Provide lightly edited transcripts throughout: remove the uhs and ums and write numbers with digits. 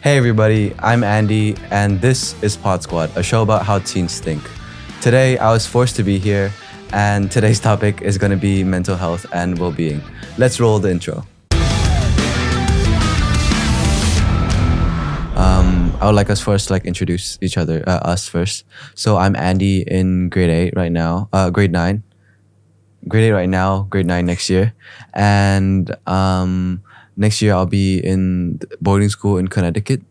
Hey everybody, I'm Andy, and this is PodSquad, a show about how teens think. Today, I was forced to be here, and today's topic is going to be mental health and well-being. Let's roll the intro. I would like us first introduce each other, us first. So I'm Andy in grade 8 right now, grade 9. Grade 8 right now, grade 9 next year. And next year I'll be in boarding school in Connecticut.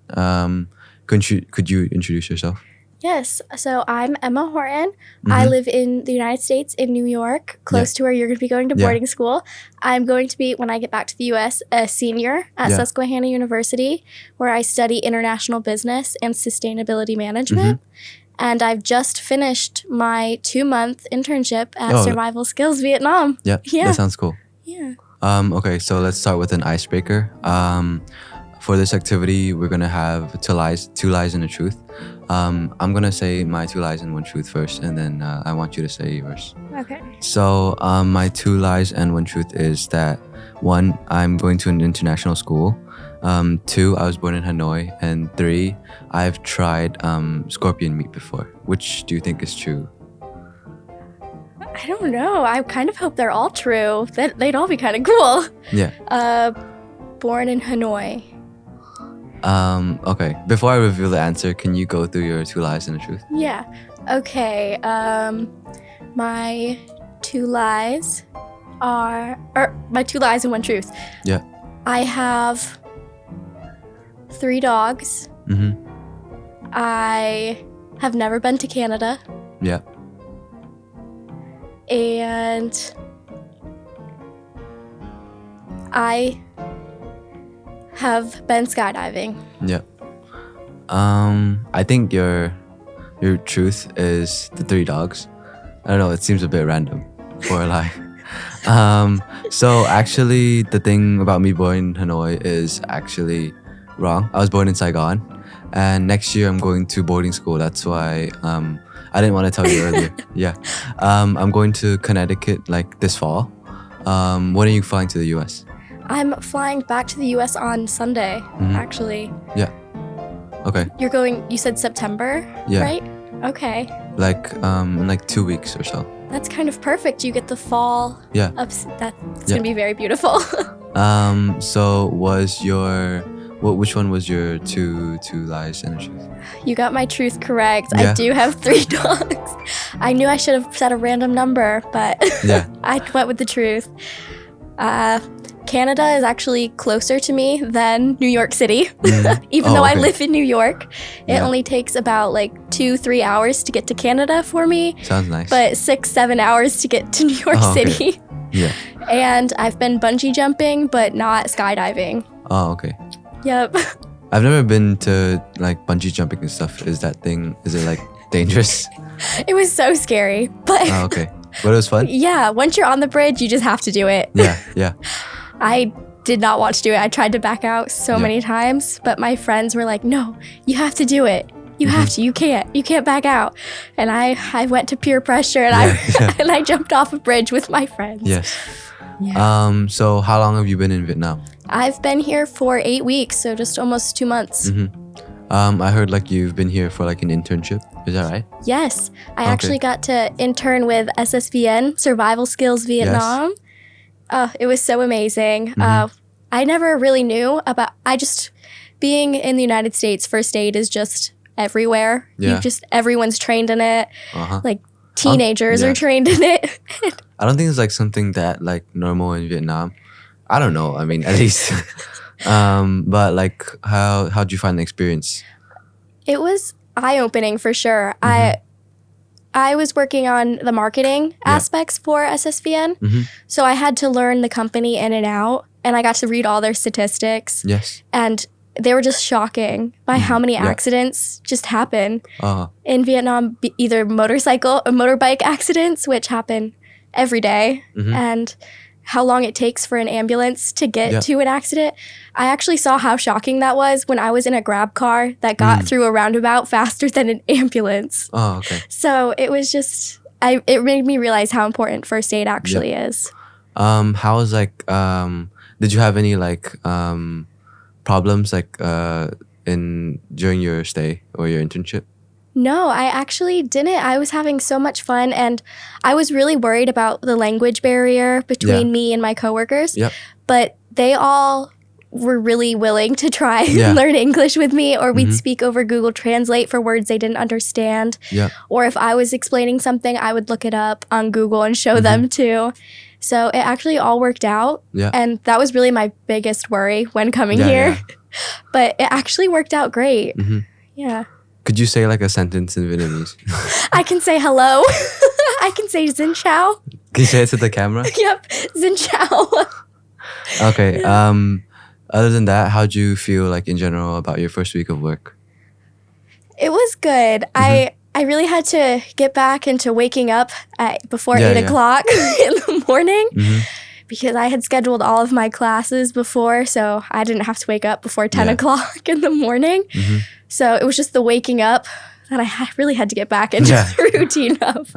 Could you introduce yourself? Yes. So I'm Emma Horton. I live in the United States in New York, close to where you're going to be going to boarding school. I'm going to be, when I get back to the U.S., a senior at Susquehanna University, where I study international business and sustainability management. And I've just finished my 2-month internship at Survival Skills Vietnam. Yeah, that sounds cool. Yeah. Okay, so let's start with an icebreaker. For this activity, we're gonna have two lies and a truth. I'm gonna say my 2 lies and 1 truth first, and then I want you to say yours. Okay. So my 2 lies and 1 truth is that 1, I'm going to an international school. 2, I was born in Hanoi, and 3, I've tried scorpion meat before. Which do you think is true? I don't know. I kind of hope they're all true. They'd all be kind of cool. Yeah. Born in Hanoi. Okay. Before I reveal the answer, can you go through your 2 lies and a truth? Yeah. Okay. My 2 lies my 2 lies and 1 truth. Yeah. I have 3 dogs. I have never been to Canada. Yeah. And I have been skydiving. Yeah. I think your truth is the 3 dogs. I don't know, it seems a bit random for a lie. So actually the thing about me born in Hanoi is actually wrong. I was born in Saigon, and next year I'm going to boarding school. That's why I didn't want to tell you earlier. Yeah. I'm going to Connecticut this fall. When are you flying to the US? I'm flying back to the US on Sunday, actually. Yeah. Okay. You said September, right? Okay. In 2 weeks or so. That's kind of perfect. You get the fall. Yeah. It's going to be very beautiful. So which one was your two lies and a truth? You got my truth correct. Yeah. I do have 3 dogs. I knew I should have said a random number, but I went with the truth. Canada is actually closer to me than New York City. Even though I live in New York, it only takes about 2-3 hours to get to Canada for me. Sounds nice. But 6-7 hours to get to New York City. Yeah. And I've been bungee jumping, but not skydiving. Oh, okay. Yep. I've never been to bungee jumping and stuff. Is it dangerous? It was so scary, but Oh, okay. But it was fun? Yeah, once you're on the bridge, you just have to do it. Yeah. I did not want to do it. I tried to back out so many times, but my friends were like, no, you have to do it. You have to. You can't back out. And I went to peer pressure and I jumped off a bridge with my friends. Yes. Yeah. So how long have you been in Vietnam? I've been here for 8 weeks, so just almost 2 months. I heard you've been here for an internship. Is that right? Yes. I actually got to intern with SSVN, Survival Skills Vietnam. Yes. It was so amazing. I never really knew about, being in the United States, first aid is just everywhere. Yeah. Everyone's trained in it. Teenagers are trained in it. I don't think it's something that normal in Vietnam. I don't know. I mean, at least. But how'd you find the experience? It was eye-opening for sure. I was working on the marketing aspects for SSVN. So I had to learn the company in and out, and I got to read all their statistics. Yes. And they were just shocking by how many accidents just happen in Vietnam, either motorcycle or motorbike accidents, which happen every day, and how long it takes for an ambulance to get to an accident. I actually saw how shocking that was when I was in a Grab car that got through a roundabout faster than an ambulance. Oh, okay. So it was just, it made me realize how important first aid actually is. How was did you have any problems during your stay or your internship? No, I actually didn't. I was having so much fun, and I was really worried about the language barrier between me and my coworkers. Yep. But they all were really willing to try and learn English with me, or we'd speak over Google Translate for words they didn't understand. Yep. Or if I was explaining something, I would look it up on Google and show them too. So it actually all worked out. Yeah. And that was really my biggest worry when coming here. But it actually worked out great. Yeah. Could you say like a sentence in Vietnamese? I can say hello. I can say xin chào. Can you say it to the camera? Yep, xin chào. Okay. Other than that, how'd you feel like in general about your first week of work? It was good. I really had to get back into waking up before 8 o'clock in the morning because I had scheduled all of my classes before, so I didn't have to wake up before 10 o'clock in the morning. So it was just the waking up that I really had to get back into the routine of.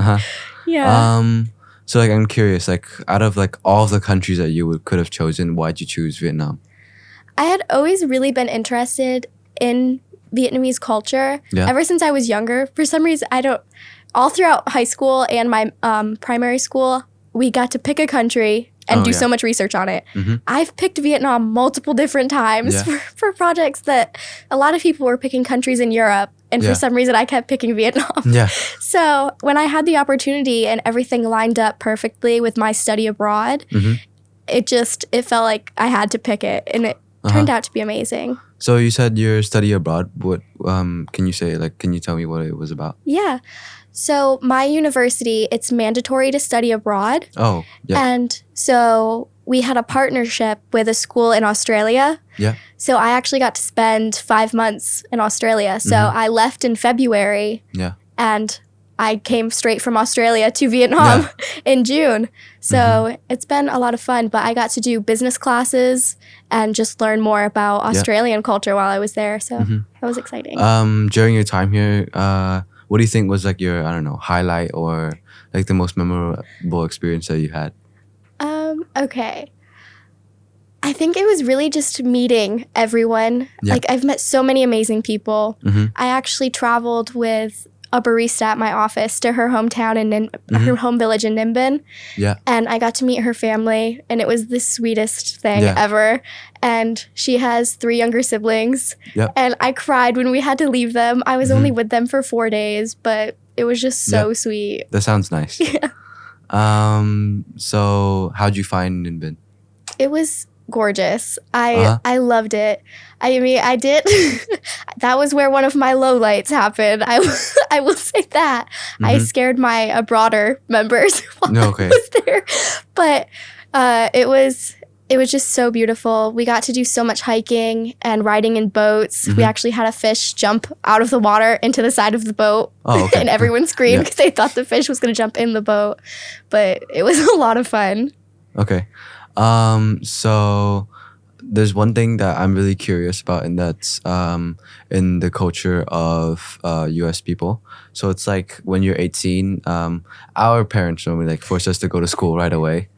So like I'm curious, like out of like all of the countries that you could have chosen, why'd you choose Vietnam? I had always really been interested in Vietnamese culture ever since I was younger. For some reason, all throughout high school and my primary school, we got to pick a country and do so much research on it. I've picked Vietnam multiple different times for projects that a lot of people were picking countries in Europe. And for some reason, I kept picking Vietnam. So when I had the opportunity and everything lined up perfectly with my study abroad, it felt like I had to pick it. And it turned out to be amazing. So you said your study abroad. What can you say? Like, can you tell me what it was about? Yeah. So my university, it's mandatory to study abroad. Oh, yeah. And so we had a partnership with a school in Australia. Yeah. So I actually got to spend 5 months in Australia. So I left in February. Yeah. And I came straight from Australia to Vietnam in June. So it's been a lot of fun. But I got to do business classes and just learn more about Australian culture while I was there. So that was exciting. During your time here, what do you think was like your, I don't know, highlight or like the most memorable experience that you had? Okay. I think it was really just meeting everyone. Like I've met so many amazing people. I actually traveled with a barista at my office to her hometown in her home village in Ninh Bình. And I got to meet her family, and it was the sweetest thing ever. And she has 3 younger siblings. And I cried when we had to leave them. I was only with them for 4 days, but it was just so sweet. That sounds nice. So how'd you find Ninh Bình? It was gorgeous. I loved it. I mean, I did. That was where one of my lowlights happened. I will say that. I scared my abroader members while I was there. But it was just so beautiful. We got to do so much hiking and riding in boats. We actually had a fish jump out of the water into the side of the boat. And everyone screamed because they thought the fish was going to jump in the boat. But it was a lot of fun. Okay. So there's one thing that I'm really curious about, and that's in the culture of US people. So it's like when you're 18, our parents normally like force us to go to school right away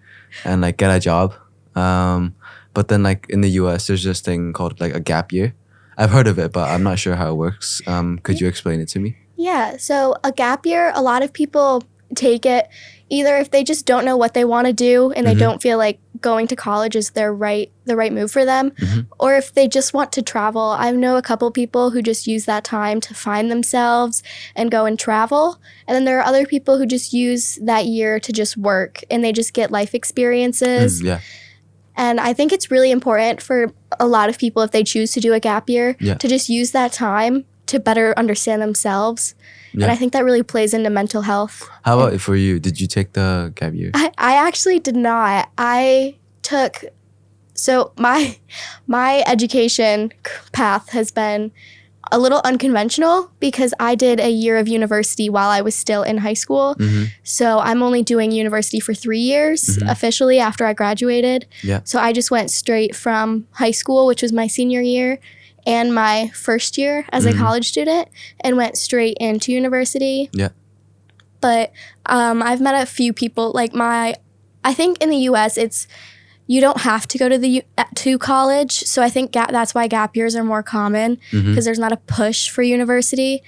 and like get a job. But then like in the US, there's this thing called like a gap year. I've heard of it, but I'm not sure how it works. Could you explain it to me? Yeah. So a gap year, a lot of people take it either if they just don't know what they want to do and they don't feel like going to college is the right move for them, or if they just want to travel. I know a couple people who just use that time to find themselves and go and travel. And then there are other people who just use that year to just work and they just get life experiences. And I think it's really important for a lot of people, if they choose to do a gap year, to just use that time to better understand themselves. And I think that really plays into mental health. How about for you? Did you take the gap year? I actually did not. I took... So my education path has been a little unconventional because I did a year of university while I was still in high school. So I'm only doing university for 3 years officially after I graduated. So I just went straight from high school, which was my senior year, and my first year as a college student, and went straight into university. But I've met a few people, like I think in the US, you don't have to go to college. So I think that's why gap years are more common, because there's not a push for university.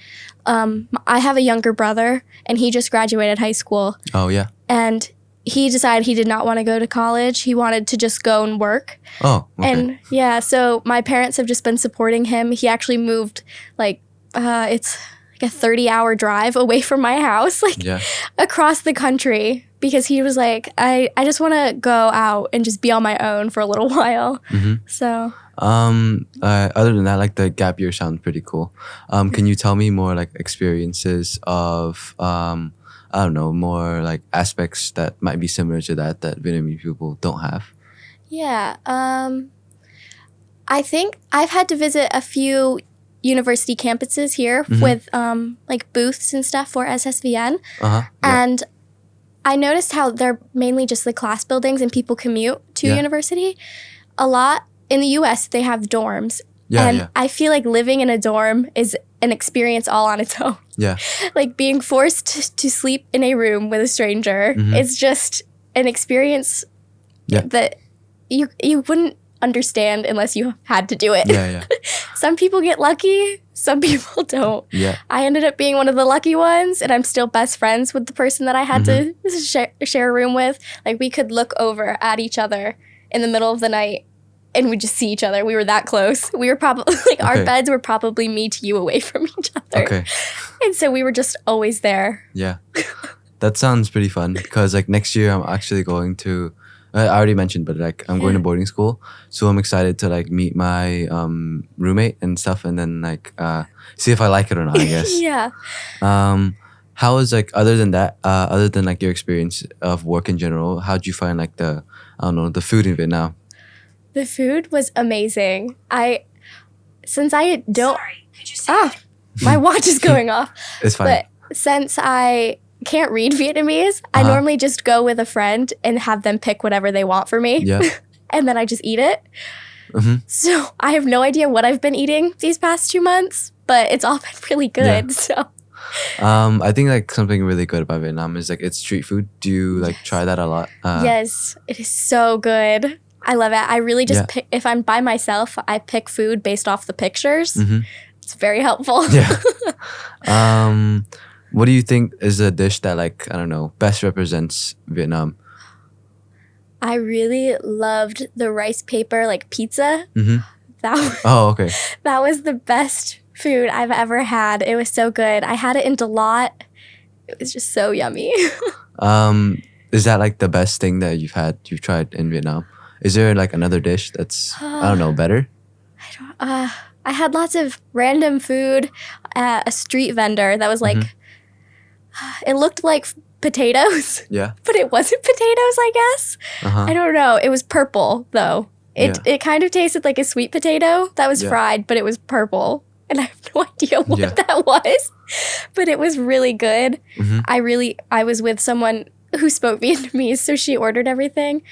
I have a younger brother, and he just graduated high school. Oh, yeah. And he decided he did not want to go to college. He wanted to just go and work. Oh, okay. And yeah, so my parents have just been supporting him. He actually moved it's like a 30-hour drive away from my house, across the country, because he was like, I just want to go out and just be on my own for a little while. So other than that, like the gap year sounds pretty cool. Can you tell me more like experiences of I don't know, more like aspects that might be similar to that Vietnamese people don't have? Yeah. I think I've had to visit a few university campuses here with like booths and stuff for SSVN. And I noticed how they're mainly just the class buildings and people commute to university. A lot in the US, they have dorms. I feel like living in a dorm is an experience all on its own. Like being forced to sleep in a room with a stranger is just an experience that you wouldn't understand unless you had to do it. Some people get lucky, some people don't. I ended up being one of the lucky ones, and I'm still best friends with the person that I had to share a room with. Like we could look over at each other in the middle of the night and we'd just see each other. We were that close. We were probably our beds were probably me to you away from each other. And so we were just always there. That sounds pretty fun, because like next year I'm actually going to I already mentioned, but like I'm going to boarding school, so I'm excited to like meet my roommate and stuff, and then like see if I like it or not, I guess. How is like other than that, other than like your experience of work in general, how'd you find like the food in Vietnam? The food was amazing. Sorry, could you say my watch is going off. It's fine. But since I can't read Vietnamese, I normally just go with a friend and have them pick whatever they want for me. And then I just eat it. So I have no idea what I've been eating these past 2 months, but it's all been really good. So I think like something really good about Vietnam is like its street food. Do you like try that a lot? Yes, it is so good. I love it. I really just pick, if I'm by myself, I pick food based off the pictures. It's very helpful. What do you think is a dish that like, I don't know, best represents Vietnam? I really loved the rice paper like pizza. That was the best food I've ever had. It was so good. I had it in Dalat. It was just so yummy. Is that like the best thing that you've tried in Vietnam? Is there like another dish that's, I don't know, better? I had lots of random food at a street vendor that was like, it looked like potatoes. But it wasn't potatoes, I guess. I don't know. It was purple, though. It kind of tasted like a sweet potato that was fried, but it was purple. And I have no idea what that was. But it was really good. I was with someone who spoke Vietnamese, so she ordered everything.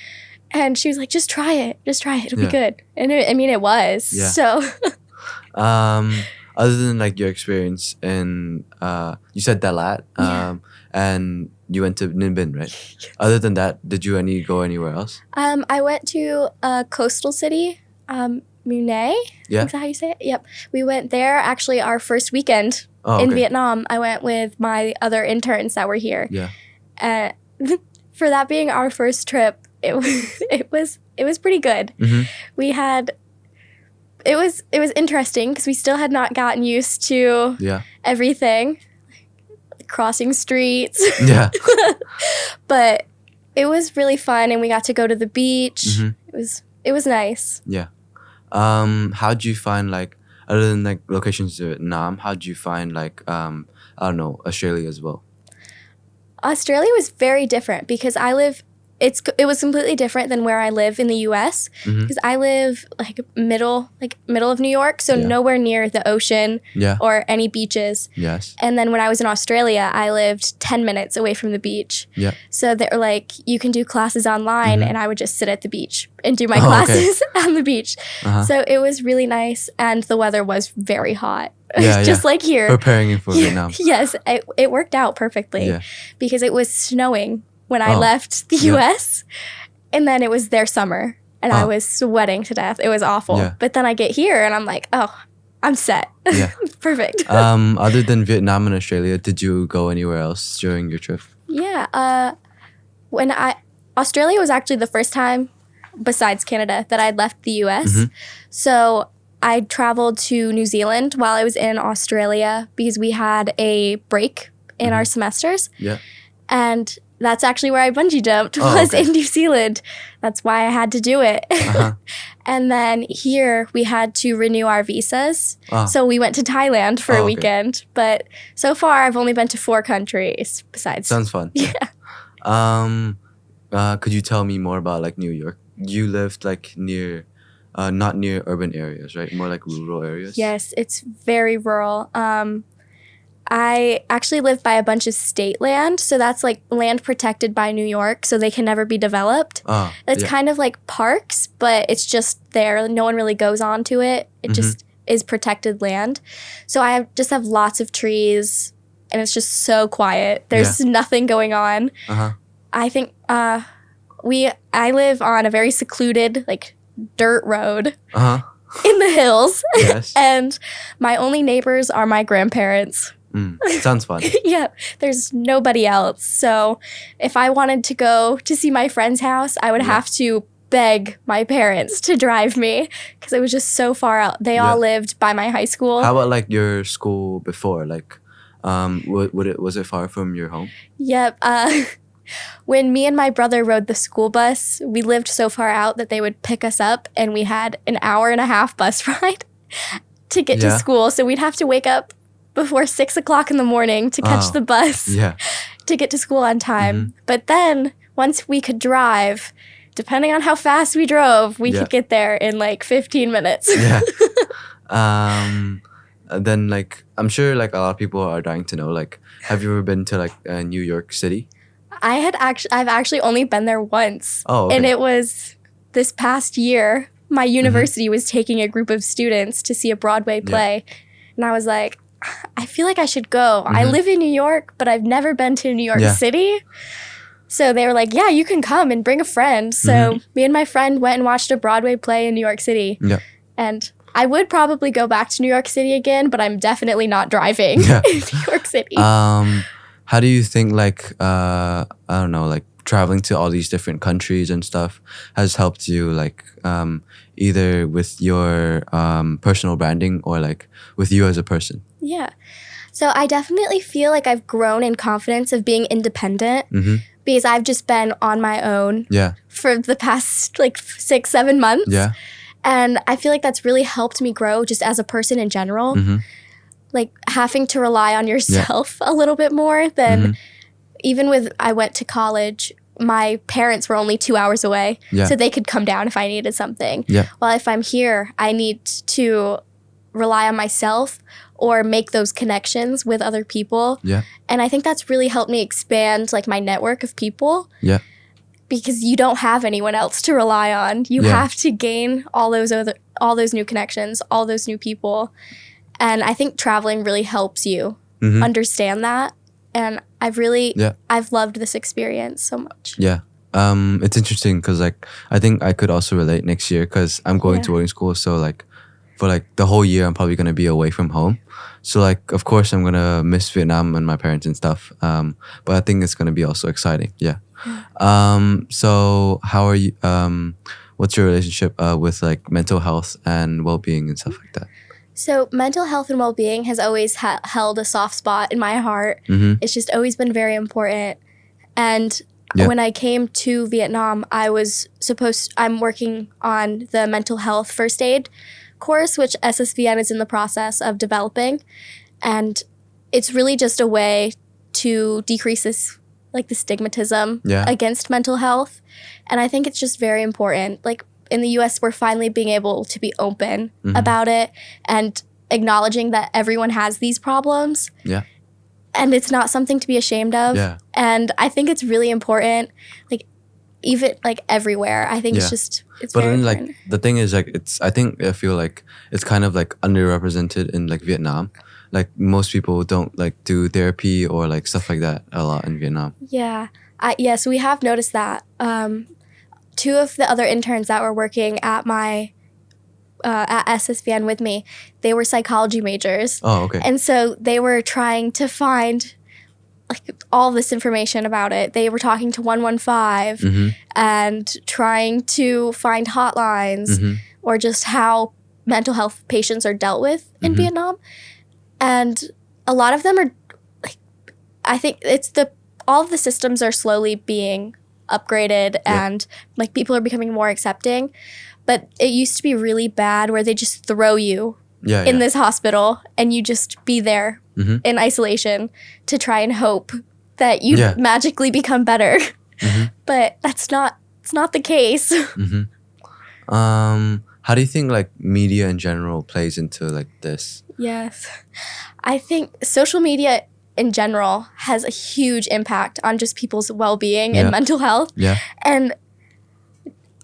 And she was like, just try it. It'll be good. And it was. So other than like your experience in you said Dalat, and you went to Ninh Bình, right? Other than that, did you go anywhere else? I went to a coastal city, Mune. Is that how you say it? Yep. We went there actually our first weekend in Vietnam. I went with my other interns that were here. For that being our first trip, it was pretty good. We had it was interesting because we still had not gotten used to everything, like crossing streets. But it was really fun, and we got to go to the beach. It was nice. How'd you find like, other than like locations in Vietnam, how'd you find like I don't know, Australia as well? Australia was very different because it was completely different than where I live in the U.S. because I live like middle of New York, so nowhere near the ocean or any beaches. And then when I was in Australia, I lived 10 minutes away from the beach. So they were like, you can do classes online, and I would just sit at the beach and do my classes on the beach. So it was really nice, and the weather was very hot. Just like here. Preparing for Vietnam. Yes, it worked out perfectly because it was snowing when I left the U.S. and then it was their summer. and I was sweating to death. It was awful. Yeah. But then I get here and I'm like, oh, I'm set. Yeah. Perfect. Other than Vietnam and Australia, did you go anywhere else during your trip? Yeah. Australia was actually the first time, besides Canada, that I'd left the US. Mm-hmm. So I traveled to New Zealand while I was in Australia because we had a break in our semesters. Yeah. And that's actually where I bungee jumped, was in New Zealand. That's why I had to do it. Uh-huh. And then here we had to renew our visas. So we went to Thailand for a weekend. But so far I've only been to 4 countries besides. Sounds fun. Yeah. Could you tell me more about like New York? You lived like near, not near urban areas, right? More like rural areas? Yes, it's very rural. I actually live by a bunch of state land. So that's like land protected by New York. So they can never be developed. It's kind of like parks, but it's just there. No one really goes on to it. It just is protected land. So I just have lots of trees and it's just so quiet. There's nothing going on. I think I live on a very secluded like dirt road in the hills. Yes. And my only neighbors are my grandparents. Sounds fun. Yeah, there's nobody else. So if I wanted to go to see my friend's house, I would have to beg my parents to drive me because it was just so far out. They all lived by my high school. How about like your school before? Like, was it far from your home? Yep. When me and my brother rode the school bus, we lived so far out that they would pick us up and we had an 1.5-hour bus ride to get to school. So we'd have to wake up before 6 o'clock in the morning to catch the bus to get to school on time. But then once we could drive, depending on how fast we drove, we could get there in like 15 minutes. Then like, I'm sure like a lot of people are dying to know, like, have you ever been to like New York City? I've actually only been there once. And it was this past year. My university was taking a group of students to see a Broadway play. And I was like, I feel like I should go. I live in New York, but I've never been to New York City. So they were like, yeah, you can come and bring a friend. So me and my friend went and watched a Broadway play in New York City. And I would probably go back to New York City again, but I'm definitely not driving in New York City. How do you think like, I don't know, like traveling to all these different countries and stuff has helped you like either with your personal branding or like with you as a person? Yeah. So I definitely feel like I've grown in confidence of being independent because I've just been on my own for the past like 6-7 months. And I feel like that's really helped me grow just as a person in general. Like having to rely on yourself a little bit more than even with I went to college, my parents were only 2 hours away. So they could come down if I needed something. Well, if I'm here, I need to rely on myself or make those connections with other people. And I think that's really helped me expand like my network of people. Because you don't have anyone else to rely on. You have to gain all those new connections, all those new people. And I think traveling really helps you understand that. And I've loved this experience so much. It's interesting because like I think I could also relate next year because I'm going to boarding school. So like for like the whole year, I'm probably gonna be away from home. So like of course I'm gonna miss Vietnam and my parents and stuff. But I think it's gonna be also exciting. So how are you? What's your relationship with like mental health and well-being and stuff like that? So mental health and well-being has always held a soft spot in my heart. It's just always been very important. And when I came to Vietnam, I'm working on the mental health first aid course, which SSVN is in the process of developing. And it's really just a way to decrease this, like the stigmatism against mental health. And I think it's just very important. Like in the US, we're finally being able to be open about it and acknowledging that everyone has these problems. And it's not something to be ashamed of. And I think it's really important, like even like everywhere. I think it's but very then important. like the thing is like I feel like it's kind of like underrepresented in like Vietnam. Like most people don't like do therapy or like stuff like that a lot in Vietnam. Yes, we have noticed that. two of the other interns that were working at my at SSVN with me, they were psychology majors. Oh, okay. And so they were trying to find like all this information about it. They were talking to 115 and trying to find hotlines or just how mental health patients are dealt with in Vietnam. And a lot of them are like, I think it's all of the systems are slowly being upgraded and like people are becoming more accepting. But it used to be really bad where they just throw you in this hospital and you just be there in isolation to try and hope that you magically become better. But it's not the case. How do you think like media in general plays into like this? Yes. I think social media in general has a huge impact on just people's well-being and mental health. And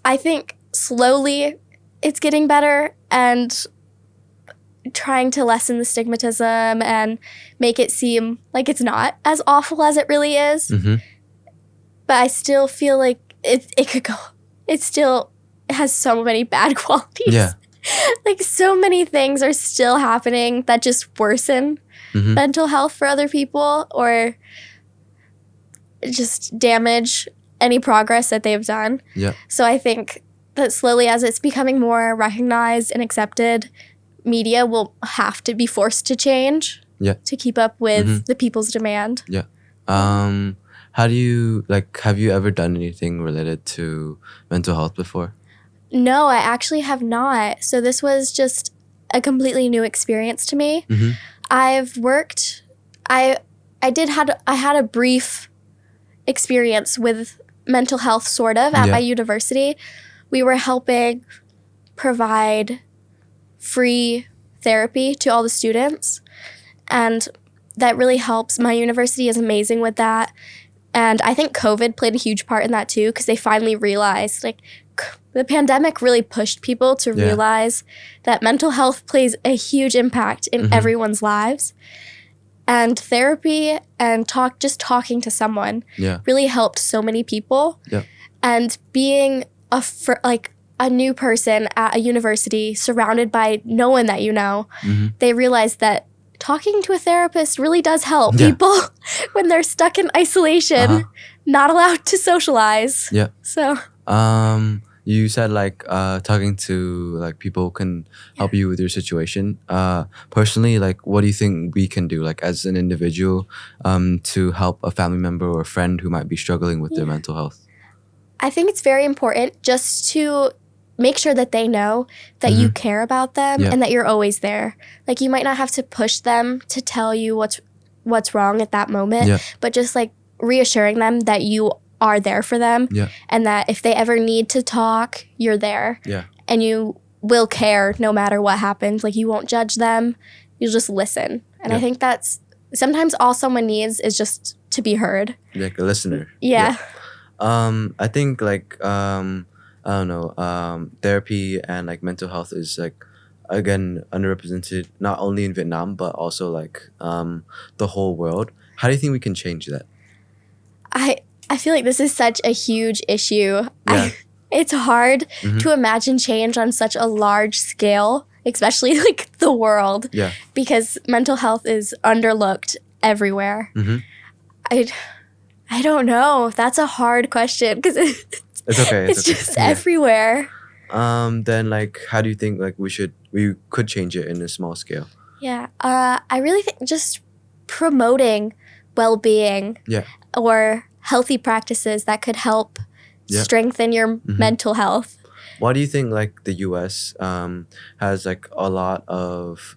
I think slowly it's getting better and trying to lessen the stigmatism and make it seem like it's not as awful as it really is. But I still feel like it could go. It still has so many bad qualities. Like so many things are still happening that just worsen mental health for other people or just damage any progress that they've done. So I think that slowly as it's becoming more recognized and accepted, media will have to be forced to change to keep up with the people's demand. How do you have you ever done anything related to mental health before? No, I actually have not. So this was just a completely new experience to me. I've worked, I had a brief experience with mental health sort of at my university. We were helping provide free therapy to all the students, and that really helps. My university is amazing with that, and I think COVID played a huge part in that too because they finally realized like the pandemic really pushed people to realize that mental health plays a huge impact in everyone's lives, and therapy and talking to someone really helped so many people. And being a new person at a university surrounded by no one that you know, they realize that talking to a therapist really does help people when they're stuck in isolation, not allowed to socialize. So you said like talking to like people can help you with your situation. Personally, like what do you think we can do like as an individual to help a family member or a friend who might be struggling with their mental health? I think it's very important just to make sure that they know that you care about them and that you're always there. Like you might not have to push them to tell you what's wrong at that moment, but just like reassuring them that you are there for them and that if they ever need to talk, you're there. And you will care no matter what happens. Like you won't judge them. You'll just listen. And I think that's sometimes all someone needs is just to be heard. Like a listener. I think like I don't know, therapy and like mental health is like again underrepresented not only in Vietnam but also like the whole world. How do you think we can change that? I feel like this is such a huge issue. It's hard to imagine change on such a large scale, especially like the world, because mental health is underlooked everywhere. I don't know. That's a hard question because it's okay. It's just everywhere. Then like, how do you think like we could change it in a small scale? I really think just promoting well-being or healthy practices that could help strengthen your mental health. Why do you think like the US has like a lot of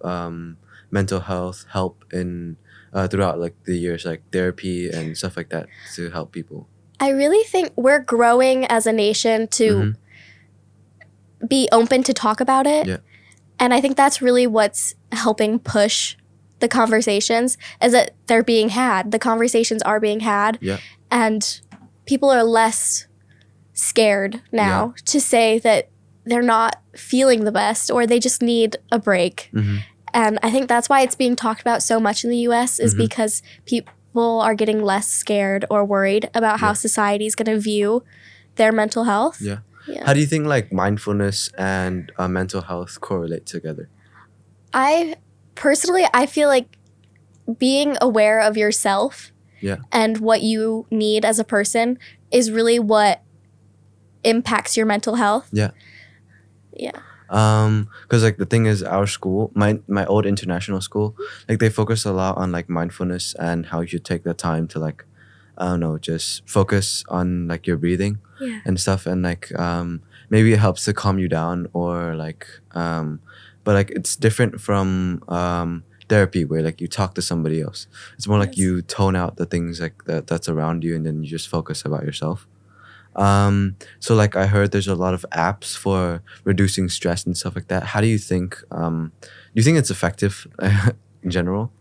mental health help in throughout like the years, like therapy and stuff like that to help people? I really think we're growing as a nation to be open to talk about it. And I think that's really what's helping push the conversations is that they're being had. The conversations are being had. And people are less scared now to say that they're not feeling the best or they just need a break. And I think that's why it's being talked about so much in the US is because people are getting less scared or worried about how society is going to view their mental health. Yeah. How do you think like mindfulness and mental health correlate together? I feel like being aware of yourself and what you need as a person is really what impacts your mental health. Yeah. Because like the thing is, our school, my old international school, like they focus a lot on like mindfulness and how you take the time to like, I don't know, just focus on like your breathing and stuff, and like maybe it helps to calm you down, or like but like it's different from therapy where like you talk to somebody else. It's more like you tone out the things like that's around you, and then you just focus about yourself. So like I heard there's a lot of apps for reducing stress and stuff like that. How do you think do you think it's effective in general?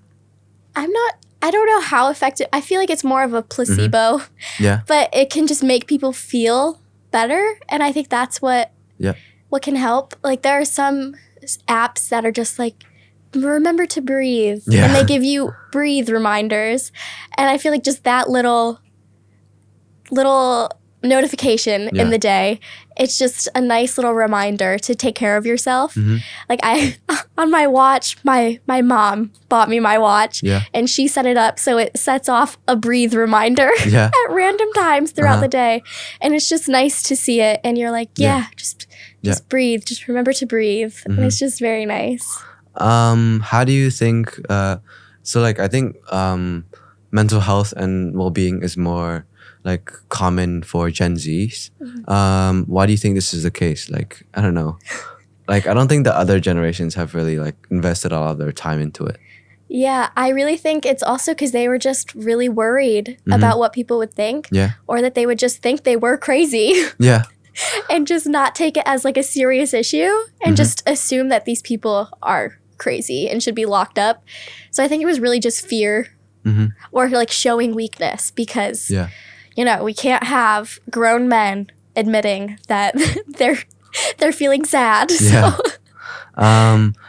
I don't know how effective. I feel like it's more of a placebo. Yeah. But it can just make people feel better, and I think that's what can help. Like there are some apps that are just like, remember to breathe, and they give you breathe reminders, and I feel like just that little notification in the day, it's just a nice little reminder to take care of yourself. Like on my watch, my mom bought me my watch, and she set it up so it sets off a breathe reminder at random times throughout the day, and it's just nice to see it, and you're like just breathe, just remember to breathe, and it's just very nice. How do you think so like I think mental health and well-being is more like common for Gen Zs. Why do you think this is the case? Like, I don't know. Like, I don't think the other generations have really like invested a lot of their time into it. Yeah, I really think it's also because they were just really worried about what people would think. Yeah. Or that they would just think they were crazy. Yeah. And just not take it as like a serious issue, and just assume that these people are crazy and should be locked up. So I think it was really just fear or like showing weakness, because you know, we can't have grown men admitting that they're feeling sad. Yeah.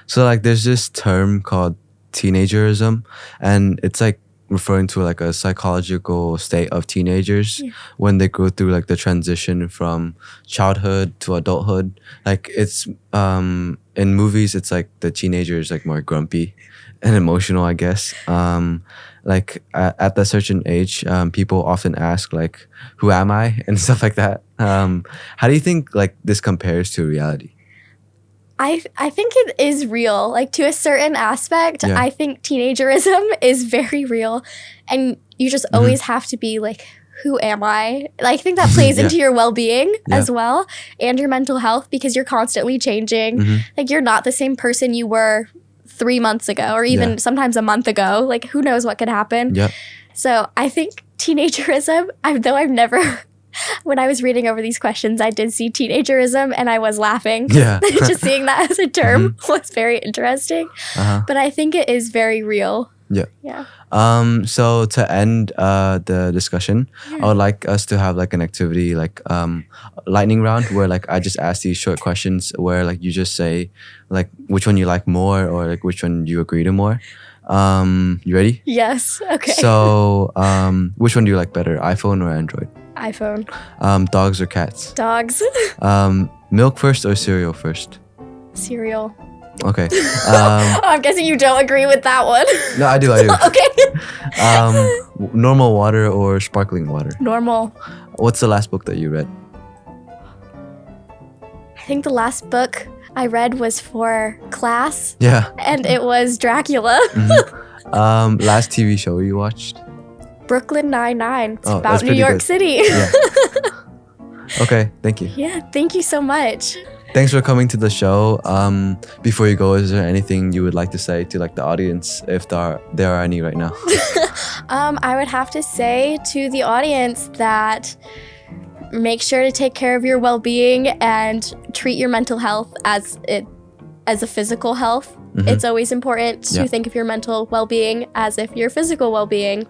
So like there's this term called teenagerism, and it's like referring to like a psychological state of teenagers when they go through like the transition from childhood to adulthood. Like it's in movies, it's like the teenager is like more grumpy and emotional, I guess. Like at the certain age, people often ask like, who am I, and stuff like that. How do you think like this compares to reality? I think it is real. Like to a certain aspect, I think teenagerism is very real, and you just always have to be like, who am I? Like, I think that plays into your well-being as well, and your mental health, because you're constantly changing. Like you're not the same person you were 3 months ago, or even sometimes a month ago. Like who knows what could happen. So I think teenagerism, though I've never when I was reading over these questions, I did see teenagerism, and I was laughing. Just seeing that as a term was very interesting. But I think it is very real. So to end the discussion, I would like us to have like an activity, like lightning round, where like I just ask these short questions where like you just say like which one you like more, or like which one you agree to more. You ready? Yes. Okay. So which one do you like better, iPhone or Android? iPhone. Dogs or cats? Dogs. Milk first or cereal first? Cereal. Okay. I'm guessing you don't agree with that one. No, I do. Okay. Normal water or sparkling water? Normal. What's the last book that you read? I think the last book I read was for class. Yeah. And it was Dracula. Last TV show you watched? Brooklyn Nine-Nine. It's about New York City. Okay, thank you. Yeah, thank you so much. Thanks for coming to the show. Before you go, is there anything you would like to say to like the audience, if there are any right now? I would have to say to the audience that make sure to take care of your well-being and treat your mental health as a physical health. It's always important to think of your mental well-being as if your physical well-being.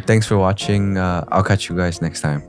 Thanks for watching. I'll catch you guys next time.